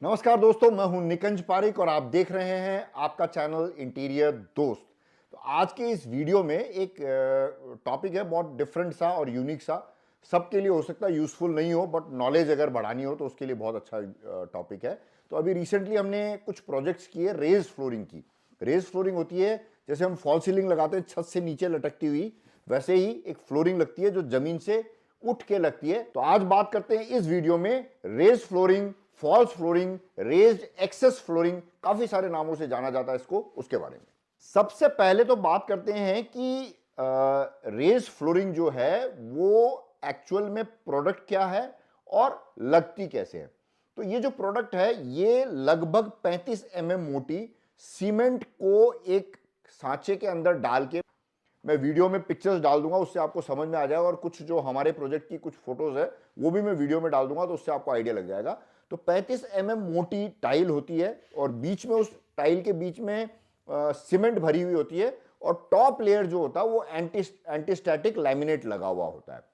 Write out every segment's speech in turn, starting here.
नमस्कार दोस्तों, मैं हूं निकंज पारिक और आप देख रहे हैं आपका चैनल इंटीरियर दोस्त। तो आज के इस वीडियो में एक टॉपिक है बहुत डिफरेंट सा और यूनिक सा। सबके लिए हो सकता है यूजफुल नहीं हो, बट नॉलेज अगर बढ़ानी हो तो उसके लिए बहुत अच्छा टॉपिक है। तो अभी रिसेंटली हमने कुछ प्रोजेक्ट्स किए रेज फ्लोरिंग की। रेज फ्लोरिंग होती है जैसे हम फॉल सीलिंग लगाते हैं छत से नीचे लटकती हुई, वैसे ही एक फ्लोरिंग लगती है जो जमीन से उठ के लगती है। तो आज बात करते हैं इस वीडियो में raise flooring, false flooring, raised access flooring, काफी सारे नामों से जाना जाता है इसको, उसके बारे में। सबसे पहले तो बात करते हैं कि रेज फ्लोरिंग जो है वो एक्चुअल में प्रोडक्ट क्या है और लगती कैसे है। तो ये जो प्रोडक्ट है ये लगभग 35 मोटी सीमेंट को एक सांचे के अंदर डाल के, मैं वीडियो में पिक्चर्स डाल दूंगा उससे आपको समझ में आ जाएगा, और कुछ जो हमारे प्रोजेक्ट की कुछ फोटोज है वो भी मैं वीडियो में डाल दूंगा तो उससे आपको आइडिया लग जाएगा। तो 35 मोटी टाइल होती है और बीच में, उस टाइल के बीच में सीमेंट भरी हुई होती है, और टॉप लेयर जो होता है वो एंटीस्टैटिक लैमिनेट लगा हुआ होता है।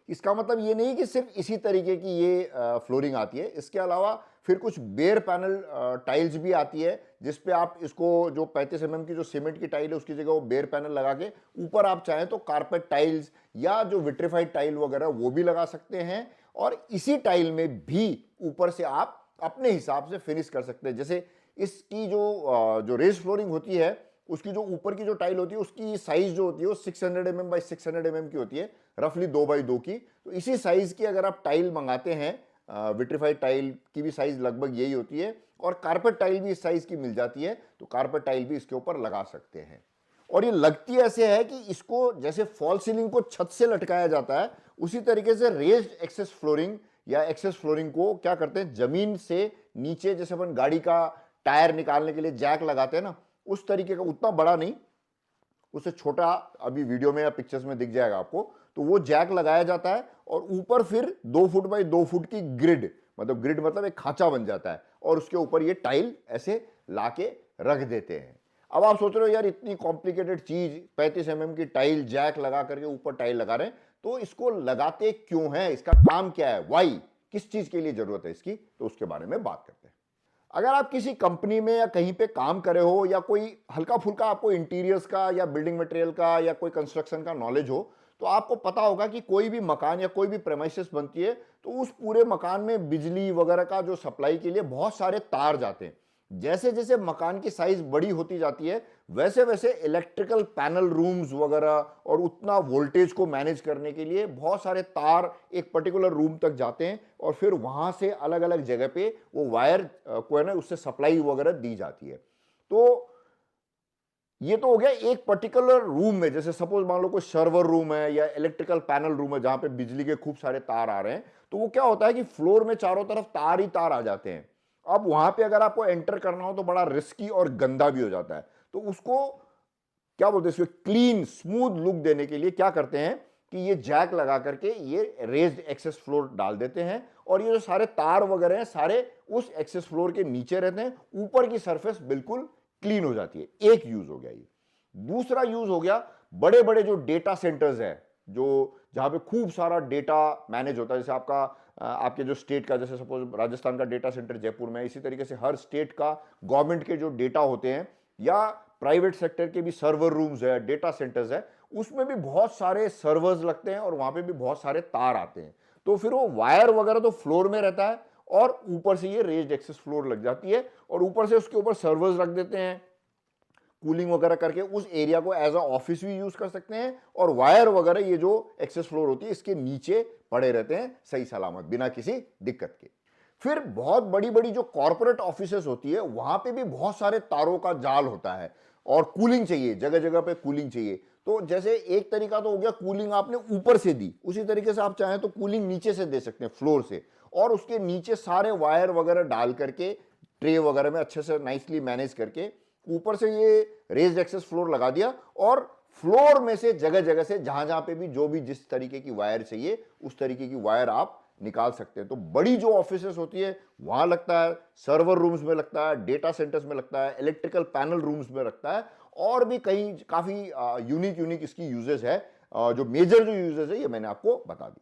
इसका मतलब ये नहीं कि सिर्फ इसी तरीके की ये फ्लोरिंग आती है, इसके अलावा फिर कुछ बेयर पैनल टाइल्स भी आती है जिस पे आप इसको, जो 35 की जो सीमेंट की टाइल है उसकी जगह वो बेयर पैनल लगा के ऊपर आप चाहें तो कारपेट टाइल्स या जो विट्रीफाइड टाइल वगैरह वो भी लगा सकते हैं। और इसी टाइल में भी ऊपर से आप अपने हिसाब से फिनिश कर सकते हैं। जैसे इसकी जो रेज फ्लोरिंग होती है उसकी जो ऊपर की जो टाइल होती है उसकी साइज जो होती है वो 600 बाई 600 की होती है, रफली 2x2 की। तो इसी साइज की अगर आप टाइल मंगाते हैं, विट्रीफाइड टाइल की भी साइज लगभग यही होती है, और कारपेट टाइल भी इस साइज की मिल जाती है, तो कारपेट टाइल भी इसके ऊपर लगा सकते हैं। और ये लगती ऐसे है कि इसको जैसे फॉल सीलिंग को छत से लटकाया जाता है, उसी तरीके से रेज्ड एक्सेस फ्लोरिंग या एक्सेस फ्लोरिंग को क्या करते हैं, जमीन से नीचे, जैसे अपन गाड़ी का टायर निकालने के लिए जैक लगाते हैं ना, उस तरीके का, उतना बड़ा नहीं, उससे छोटा, अभी वीडियो में या पिक्चर्स में दिख जाएगा आपको। तो वो जैक लगाया जाता है और ऊपर फिर 2 फुट बाई 2 फुट की ग्रिड, ग्रिड मतलब एक खांचा बन जाता है, और उसके ऊपर ये टाइल ऐसे लाके रख देते हैं। अब आप सोच रहे हो यार इतनी कॉम्प्लिकेटेड चीज, 35 की टाइल जैक लगा करके ऊपर टाइल लगा रहे हैं, तो इसको लगाते क्यों है, इसका काम क्या है, वाई, किस चीज के लिए जरूरत है इसकी, तो उसके बारे में बात करते हैं। अगर आप किसी कंपनी में या कहीं पे काम करे हो, या कोई हल्का फुल्का आपको इंटीरियर्स का या बिल्डिंग मटेरियल का या कोई कंस्ट्रक्शन का नॉलेज हो, तो आपको पता होगा कि कोई भी मकान या कोई भी प्रेमाइसेस बनती है तो उस पूरे मकान में बिजली वगैरह का जो सप्लाई के लिए बहुत सारे तार जाते हैं। जैसे जैसे मकान की साइज बड़ी होती जाती है वैसे वैसे इलेक्ट्रिकल पैनल रूम्स वगैरह, और उतना वोल्टेज को मैनेज करने के लिए बहुत सारे तार एक पर्टिकुलर रूम तक जाते हैं, और फिर वहां से अलग अलग जगह पे वो वायर को है ना उससे सप्लाई वगैरह दी जाती है। तो ये तो हो गया एक पर्टिकुलर रूम में, जैसे सपोज मान लो कोई सर्वर रूम है या इलेक्ट्रिकल पैनल रूम है जहां पे बिजली के खूब सारे तार आ रहे हैं, तो वो क्या होता है कि फ्लोर में चारों तरफ तार ही तार आ जाते हैं। अब वहां पे अगर आपको एंटर करना हो तो बड़ा रिस्की और गंदा भी हो जाता है। तो उसको क्या बोलते हैं, इसको क्लीन स्मूथ लुक देने के लिए क्या करते हैं कि ये जैक लगा करके ये रेज्ड एक्सेस फ्लोर डाल देते हैं, और ये जो सारे तार वगैरह हैं सारे उस एक्सेस फ्लोर के नीचे रहते हैं, ऊपर की सरफेस बिल्कुल क्लीन हो जाती है। एक यूज हो गया ये। दूसरा यूज हो गया बड़े बड़े जो डेटा सेंटर्स है, जो जहां पे खूब सारा डेटा मैनेज होता है, जैसे आपका आपके जो स्टेट का, जैसे सपोज राजस्थान का डेटा सेंटर जयपुर में है, इसी तरीके से हर स्टेट का गवर्नमेंट के जो डेटा होते हैं या प्राइवेट सेक्टर के भी सर्वर रूम्स है, डेटा सेंटर्स है, उसमें भी बहुत सारे सर्वर्स लगते हैं और वहां पे भी बहुत सारे तार आते हैं। तो फिर वो वायर वगैरह तो फ्लोर में रहता है, और ऊपर से ये रेज्ड एक्सेस फ्लोर लग जाती है, और ऊपर से उसके ऊपर सर्वर्स रख देते हैं, कूलिंग वगैरह करके उस एरिया को एज अ ऑफिस भी यूज कर सकते हैं, और वायर वगैरह ये जो एक्सेस फ्लोर होती है इसके नीचे पड़े रहते हैं सही सलामत बिना किसी दिक्कत के। फिर बहुत बड़ी बड़ी जो कॉर्पोरेट ऑफिसेस होती है वहां पे भी बहुत सारे तारों का जाल होता है, और कूलिंग चाहिए, जगह जगह पे कूलिंग चाहिए। तो जैसे एक तरीका तो हो गया कूलिंग आपने ऊपर से दी, उसी तरीके से आप चाहें तो कूलिंग नीचे से दे सकते हैं फ्लोर से, और उसके नीचे सारे वायर वगैरह डाल करके ट्रे वगैरह में अच्छे से नाइसली मैनेज करके ऊपर से ये रेज्ड एक्सेस फ्लोर लगा दिया, और फ्लोर में से जगह जगह से जहां जहां पे भी जो भी जिस तरीके की वायर चाहिए उस तरीके की वायर आप निकाल सकते हैं। तो बड़ी जो ऑफिसेस होती है वहां लगता है, सर्वर रूम्स में लगता है, डेटा सेंटर्स में लगता है, इलेक्ट्रिकल पैनल रूम्स में लगता है, और भी कई काफी यूनिक यूनिक इसकी यूजेस है। जो मेजर जो यूजेस है ये मैंने आपको बता दी।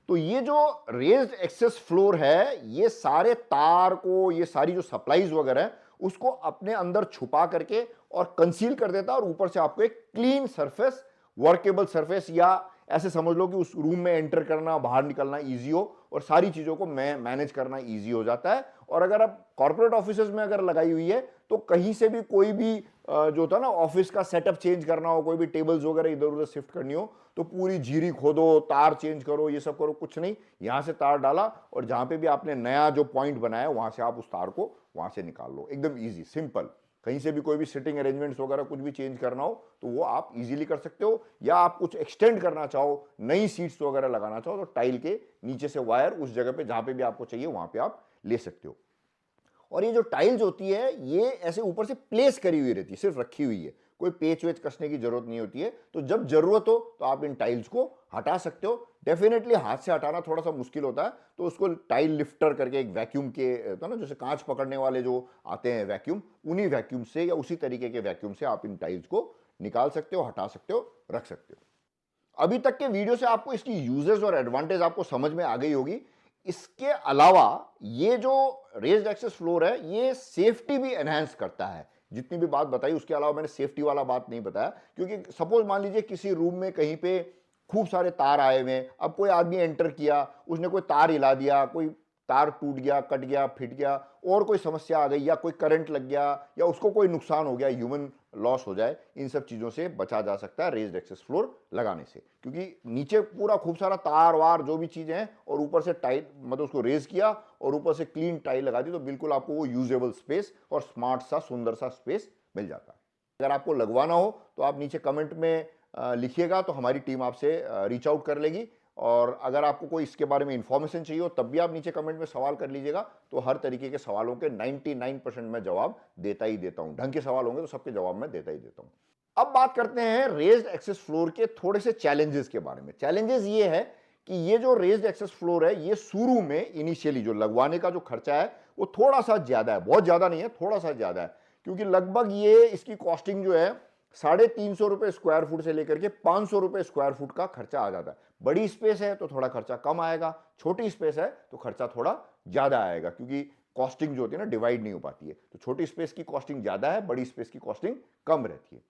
तो ये जो रेज्ड एक्सेस फ्लोर है, ये सारे तार को, ये सारी जो सप्लाईज वगैरह है, उसको अपने अंदर छुपा करके और कंसील कर देता है और ऊपर से आपको एक क्लीन सरफेस, वर्केबल सरफेस, या ऐसे समझ लो कि उस रूम में एंटर करना, बाहर निकलना इजी हो और सारी चीजों को मैनेज करना इजी हो जाता है। और अगर आप कॉर्पोरेट ऑफिसेज में अगर लगाई हुई है तो कहीं से भी कोई भी जो होता है ना, ऑफिस का सेटअप चेंज करना हो, कोई भी टेबल्स वगैरह इधर उधर शिफ्ट करनी हो, तो पूरी जीरी खोदो, तार चेंज करो, ये सब करो, कुछ नहीं, यहां से तार डाला और जहां पे भी आपने नया जो पॉइंट बनाया वहां से आप उस तार को वहां से निकाल लो। एकदम इजी, सिंपल। कहीं से भी कोई भी सिटिंग अरेंजमेंट्स वगैरह कुछ भी चेंज करना हो तो वो आप इजीली कर सकते हो, या आप कुछ एक्सटेंड करना चाहो, नई सीट्स वगैरह लगाना चाहो, तो टाइल के नीचे से वायर उस जगह पे जहां पे भी आपको चाहिए वहां पे आप ले सकते हो। और ये जो टाइल्स होती है ये ऐसे ऊपर से प्लेस करी हुई रहती है, सिर्फ रखी हुई है, कोई पेच वेच कसने की जरूरत नहीं होती है। तो जब जरूरत हो तो आप इन टाइल्स को हटा सकते हो। डेफिनेटली हाथ से हटाना थोड़ा सा मुश्किल होता है, तो उसको टाइल लिफ्टर करके, एक वैक्यूम के तो ना, जैसे कांच पकड़ने वाले जो आते हैं वैक्यूम, उन्हीं वैक्यूम से या उसी तरीके के वैक्यूम से आप इन टाइल्स को निकाल सकते हो, हटा सकते हो, रख सकते हो। अभी तक के वीडियो से आपको इसकी यूजेस और एडवांटेज आपको समझ में आ गई होगी। इसके अलावा ये जो रेज्ड एक्सेस फ्लोर है ये सेफ्टी भी एनहांस करता है। जितनी भी बात बताई उसके अलावा मैंने सेफ्टी वाला बात नहीं बताया, क्योंकि सपोज मान लीजिए किसी रूम में कहीं पे खूब सारे तार आए हुए हैं, अब कोई आदमी एंटर किया, उसने कोई तार हिला दिया, कोई तार टूट गया, कट गया, फिट गया, और कोई समस्या आ गई, या कोई करंट लग गया, या उसको कोई नुकसान हो गया, ह्यूमन लॉस हो जाए, इन सब चीजों से बचा जा सकता है रेज्ड एक्सेस फ्लोर लगाने से। क्योंकि नीचे पूरा खूब सारा तार वार जो भी चीजें हैं, और ऊपर से टाइल, मतलब उसको रेज किया और ऊपर से क्लीन टाइल लगा दी, तो बिल्कुल आपको वो यूजेबल स्पेस और स्मार्ट सा, सुंदर सा स्पेस मिल जाता है। अगर आपको लगवाना हो तो आप नीचे कमेंट में लिखिएगा, तो हमारी टीम आपसे रीच आउट कर लेगी। और अगर आपको कोई इसके बारे में इंफॉर्मेशन चाहिए हो तब भी आप नीचे कमेंट में सवाल कर लीजिएगा, तो हर तरीके के सवालों के 99% मैं जवाब देता ही देता हूं। ढंग के सवाल होंगे तो सबके जवाब मैं देता ही देता हूं। अब बात करते हैं रेज्ड एक्सेस फ्लोर के थोड़े से चैलेंजेस के बारे में। चैलेंजेस ये है कि ये जो रेज्ड एक्सेस फ्लोर है, ये शुरू में इनिशियली जो लगवाने का जो खर्चा है वो थोड़ा सा ज्यादा है, बहुत ज्यादा नहीं है, थोड़ा सा ज्यादा है। क्योंकि लगभग ये इसकी कॉस्टिंग जो है 350 रुपए स्क्वायर फुट से लेकर के 500 रुपए स्क्वायर फुट का खर्चा आ जाता है। बड़ी स्पेस है तो थोड़ा खर्चा कम आएगा, छोटी स्पेस है तो खर्चा थोड़ा ज्यादा आएगा, क्योंकि कॉस्टिंग जो होती है ना डिवाइड नहीं हो पाती है। तो छोटी स्पेस की कॉस्टिंग ज्यादा है, बड़ी स्पेस की कॉस्टिंग कम रहती है।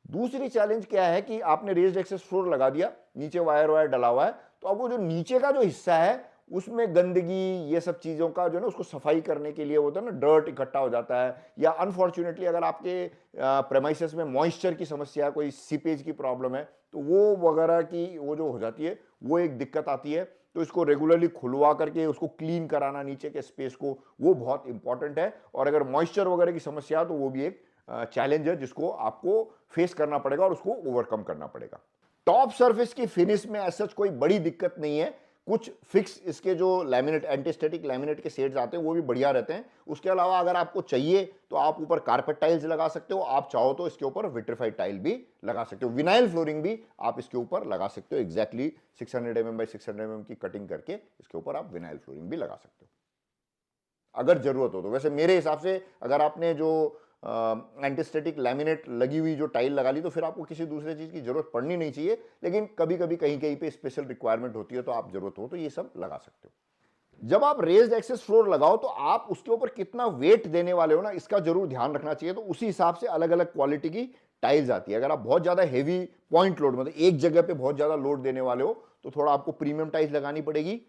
दूसरी चैलेंज क्या है कि आपने रेज्ड एक्सेस फ्लोर लगा दिया, नीचे वायर वायर डला हुआ है, तो अब वो जो नीचे का जो हिस्सा है उसमें गंदगी, ये सब चीजों का जो है ना, उसको सफाई करने के लिए होता है ना, डर्ट इकट्ठा हो जाता है, या अनफॉर्चुनेटली अगर आपके प्रेमाइसेस में मॉइस्चर की समस्या, कोई सीपेज की प्रॉब्लम है, तो वो वगैरह की वो जो हो जाती है, वो एक दिक्कत आती है। तो इसको रेगुलरली खुलवा करके उसको क्लीन कराना नीचे के स्पेस को, वो बहुत इंपॉर्टेंट है। और अगर मॉइस्चर वगैरह की समस्या तो वो भी एक चैलेंज है जिसको आपको फेस करना पड़ेगा और उसको ओवरकम करना पड़ेगा। टॉप सरफेस की फिनिश में ऐसा कोई बड़ी दिक्कत नहीं है। कुछ फिक्स इसके जो लैमिनेट, एंटीस्टैटिक लैमिनेट के शेड्स आते हैं वो भी बढ़िया रहते हैं। उसके अलावा अगर आपको चाहिए तो आप ऊपर कारपेट टाइल्स लगा सकते हो, आप चाहो तो इसके ऊपर विट्रिफाइड टाइल भी लगा सकते हो, विनाइल फ्लोरिंग भी आप इसके ऊपर लगा सकते हो। एग्जैक्टली 600 mm बाई 600 mm की कटिंग करके इसके ऊपर आप विनाइल फ्लोरिंग भी लगा सकते हो अगर जरूरत हो तो। वैसे मेरे हिसाब से अगर आपने जो एंटीस्टैटिक लैमिनेट लगी हुई जो टाइल लगा ली तो फिर आपको किसी दूसरे चीज की जरूरत पड़नी नहीं चाहिए, लेकिन कभी कभी कहीं कहीं पे स्पेशल रिक्वायरमेंट होती है तो आप जरूरत हो तो ये सब लगा सकते हो। जब आप रेज्ड एक्सेस फ्लोर लगाओ तो आप उसके ऊपर कितना वेट देने वाले हो ना, इसका जरूर ध्यान रखना चाहिए। तो उसी हिसाब से अलग अलग क्वालिटी की टाइल्स आती है। अगर आप बहुत ज्यादा हेवी पॉइंट लोड, मतलब एक जगह पे बहुत ज्यादा लोड देने वाले हो, तो थोड़ा आपको प्रीमियम टाइल्स लगानी पड़ेगी।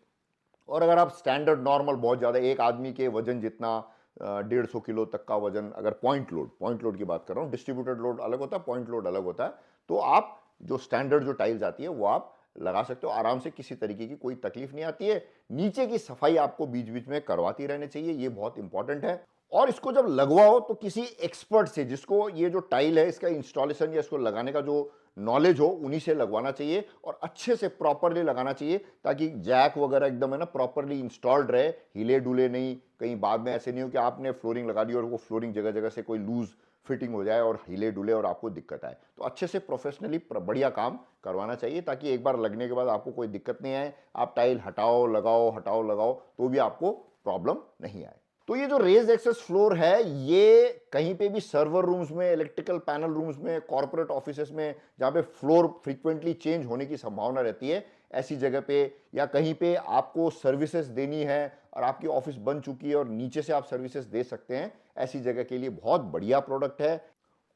और अगर आप स्टैंडर्ड नॉर्मल बहुत ज्यादा, एक आदमी के वजन जितना 150 किलो तक का वजन, अगर पॉइंट लोड की बात कर रहा हूँ, डिस्ट्रीब्यूटेड लोड अलग होता है, पॉइंट लोड अलग होता है, तो आप जो स्टैंडर्ड जो टाइल्स आती है वो आप लगा सकते हो आराम से, किसी तरीके की कोई तकलीफ नहीं आती है। नीचे की सफाई आपको बीच बीच में करवाती रहनी चाहिए, ये बहुत इंपॉर्टेंट है। और इसको जब लगवाओ तो किसी एक्सपर्ट से, जिसको ये जो टाइल है इसका इंस्टॉलेशन या इसको लगाने का जो नॉलेज हो, उन्हीं से लगवाना चाहिए और अच्छे से प्रॉपरली लगाना चाहिए, ताकि जैक वगैरह एकदम है ना प्रॉपरली इंस्टॉल्ड रहे, हिले डुले नहीं। कहीं बाद में ऐसे नहीं हो कि आपने फ्लोरिंग लगा दी और वो फ्लोरिंग जगह जगह से कोई लूज फिटिंग हो जाए और हिले डुले और आपको दिक्कत आए। तो अच्छे से प्रोफेशनली बढ़िया काम करवाना चाहिए, ताकि एक बार लगने के बाद आपको कोई दिक्कत नहीं आए। आप टाइल हटाओ लगाओ तो भी आपको प्रॉब्लम नहीं आए। तो ये जो रेज्ड एक्सेस फ्लोर है, ये कहीं पे भी सर्वर रूम्स में, इलेक्ट्रिकल पैनल रूम्स में, कॉर्पोरेट ऑफिसेस में, जहां पे फ्लोर फ्रीक्वेंटली चेंज होने की संभावना रहती है, ऐसी जगह पे या कहीं पे आपको सर्विसेज देनी है और आपकी ऑफिस बन चुकी है और नीचे से आप सर्विसेज दे सकते हैं, ऐसी जगह के लिए बहुत बढ़िया प्रोडक्ट है।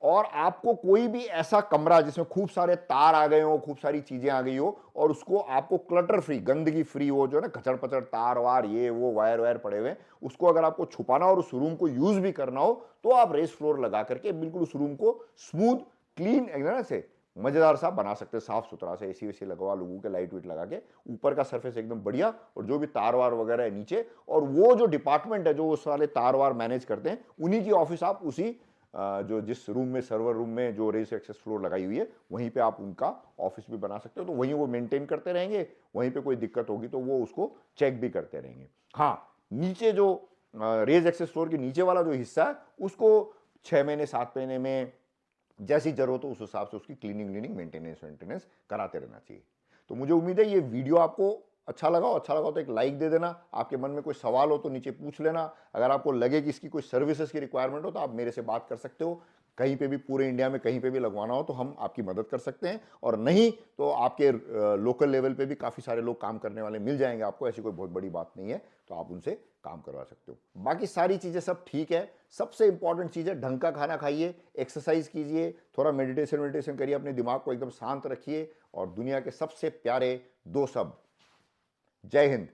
और आपको कोई भी ऐसा कमरा जिसमें खूब सारे तार आ गए हो, खूब सारी चीजें आ गई हो और उसको आपको क्लटर फ्री, गंदगी फ्री, वो जो है ना खचड़ पचड़ तार वार ये वो वायर वायर पड़े हुए, उसको अगर आपको छुपाना और उस रूम को यूज भी करना हो तो आप रेस फ्लोर लगा करके बिल्कुल उस रूम को स्मूथ क्लीन एकदम से मजेदार सा बना सकते हैं, साफ सुथरा से एसी वेसी लगवा, लोगों के लाइट वाइट लगा के ऊपर का सरफेस एकदम बढ़िया, और जो भी तार वार वगैरह है नीचे, और वो जो डिपार्टमेंट है जो उस वाले तार वार मैनेज करते हैं उन्हीं की ऑफिस आप उसी जो जिस रूम में, सर्वर रूम में जो रेस एक्सेस फ्लोर लगाई हुई है वहीं पे आप उनका ऑफिस भी बना सकते हो। तो वहीं वो मेंटेन करते रहेंगे, वहीं पे कोई दिक्कत होगी तो वो उसको चेक भी करते रहेंगे। हाँ, नीचे जो रेज एक्सेस फ्लोर के नीचे वाला जो हिस्सा है उसको 6 महीने 7 महीने में जैसी जरूरत हो उस हिसाब से उसकी क्लीनिंग मेंटेनेंस कराते रहना चाहिए। तो मुझे उम्मीद है ये वीडियो आपको अच्छा लगा हो तो एक लाइक दे देना। आपके मन में कोई सवाल हो तो नीचे पूछ लेना। अगर आपको लगे कि इसकी कोई सर्विसेज की रिक्वायरमेंट हो तो आप मेरे से बात कर सकते हो। कहीं पे भी, पूरे इंडिया में कहीं पे भी लगवाना हो तो हम आपकी मदद कर सकते हैं, और नहीं तो आपके लोकल लेवल पे भी काफ़ी सारे लोग काम करने वाले मिल जाएंगे आपको, ऐसी कोई बहुत बड़ी बात नहीं है, तो आप उनसे काम करवा सकते हो। बाकी सारी चीज़ें सब ठीक है। सबसे इंपॉर्टेंट चीज़ है ढंग का खाना खाइए, एक्सरसाइज कीजिए, थोड़ा मेडिटेशन करिए, अपने दिमाग को एकदम शांत रखिए, और दुनिया के सबसे प्यारे दो शब्द, जय हिंद।